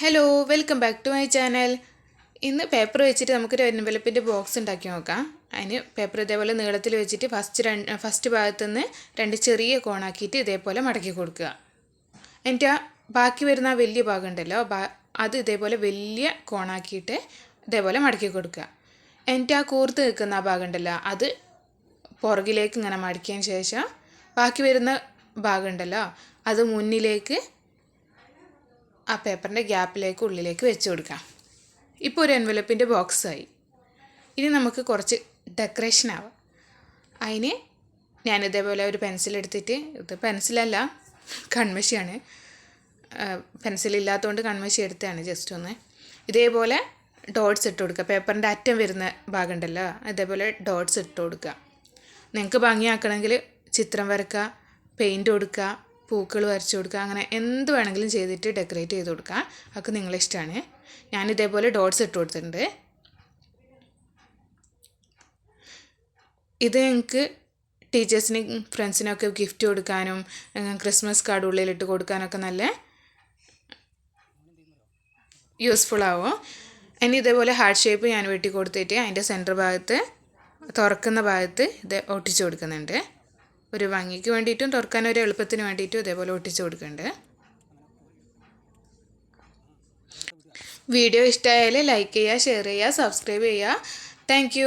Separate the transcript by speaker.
Speaker 1: Hello welcome back to my channel. ഇന്ന് paper വെച്ചിട്ട് നമുക്കൊരു എൻവലപ്പിൻ്റെ ബോക്സ് ഉണ്ടാക്കി നോക്കാം. അതിന് പേപ്പർ ഇതേപോലെ നീളത്തിൽ വെച്ചിട്ട് ഫസ്റ്റ് ഭാഗത്തുനിന്ന് രണ്ട് ചെറിയ കോണാക്കിയിട്ട് ഇതേപോലെ മടക്കി കൊടുക്കുക. എന്നിട്ട് ബാക്കി വരുന്ന ആ വലിയ ഭാഗം ഉണ്ടല്ലോ, അത് ഇതേപോലെ വലിയ കോണാക്കിയിട്ട് ഇതേപോലെ മടക്കി കൊടുക്കുക. എന്നിട്ട് ആ കൂർത്ത് നിൽക്കുന്ന ആ ഭാഗം ഉണ്ടല്ലോ, അത് പുറകിലേക്ക് ഇങ്ങനെ മടക്കിയതിന് ശേഷം ബാക്കി വരുന്ന ഭാഗം ഉണ്ടല്ലോ, അത് മുന്നിലേക്ക് ആ പേപ്പറിൻ്റെ ഗ്യാപ്പിലേക്ക് ഉള്ളിലേക്ക് വെച്ച് കൊടുക്കാം. ഇപ്പോൾ ഒരു എൻവലപ്പിൻ്റെ ബോക്സായി. ഇനി നമുക്ക് കുറച്ച് ഡെക്കറേഷൻ ആവാം. അതിന് ഞാനിതേപോലെ ഒരു പെൻസിലെടുത്തിട്ട്, ഇത് പെൻസിലല്ല കൺമഷിയാണ്, പെൻസിലില്ലാത്തതുകൊണ്ട് കൺമഷി എടുത്തതാണ് ജസ്റ്റ് ഒന്ന്. ഇതേപോലെ ഡോട്ട്സ് ഇട്ട് കൊടുക്കുക. പേപ്പറിൻ്റെ അറ്റം വരുന്ന ഭാഗം ഉണ്ടല്ലോ, ഇതേപോലെ ഡോട്ട്സ് ഇട്ട് കൊടുക്കുക. നിങ്ങൾക്ക് ഭംഗിയാക്കണമെങ്കിൽ ചിത്രം വരക്കുക, പെയിൻറ്റ് കൊടുക്കുക, പൂക്കൾ വരച്ച് കൊടുക്കുക, അങ്ങനെ എന്ത് വേണമെങ്കിലും ചെയ്തിട്ട് ഡെക്കറേറ്റ് ചെയ്ത് കൊടുക്കുക. അതൊക്കെ നിങ്ങളിഷ്ടമാണ്. ഞാനിതേപോലെ ഡോട്ട്സ് ഇട്ട് കൊടുത്തിട്ടുണ്ട്. ഇത് നിങ്ങൾക്ക് ടീച്ചേഴ്സിനും ഫ്രണ്ട്സിനൊക്കെ ഗിഫ്റ്റ് കൊടുക്കാനും ക്രിസ്മസ് കാർഡ് ഉള്ളിലിട്ട് കൊടുക്കാനൊക്കെ നല്ല യൂസ്ഫുൾ ആവും. ഇനി ഇതേപോലെ ഹാർട്ട് ഷേപ്പ് ഞാൻ വെട്ടി കൊടുത്തിട്ട് അതിൻ്റെ സെൻറ്റർ ഭാഗത്ത് തുറക്കുന്ന ഭാഗത്ത് ഇത് ഒട്ടിച്ച് കൊടുക്കുന്നുണ്ട്. ഒരു ഭംഗിക്ക് വേണ്ടിയിട്ടും തുറക്കാൻ ഒരു എളുപ്പത്തിന് വേണ്ടിയിട്ടും ഇതേപോലെ ഒട്ടിച്ച് കൊടുക്കുന്നുണ്ട്. വീഡിയോ ഇഷ്ടമായാൽ ലൈക്ക് ചെയ്യുക, ഷെയർ ചെയ്യുക, സബ്സ്ക്രൈബ് ചെയ്യുക. താങ്ക്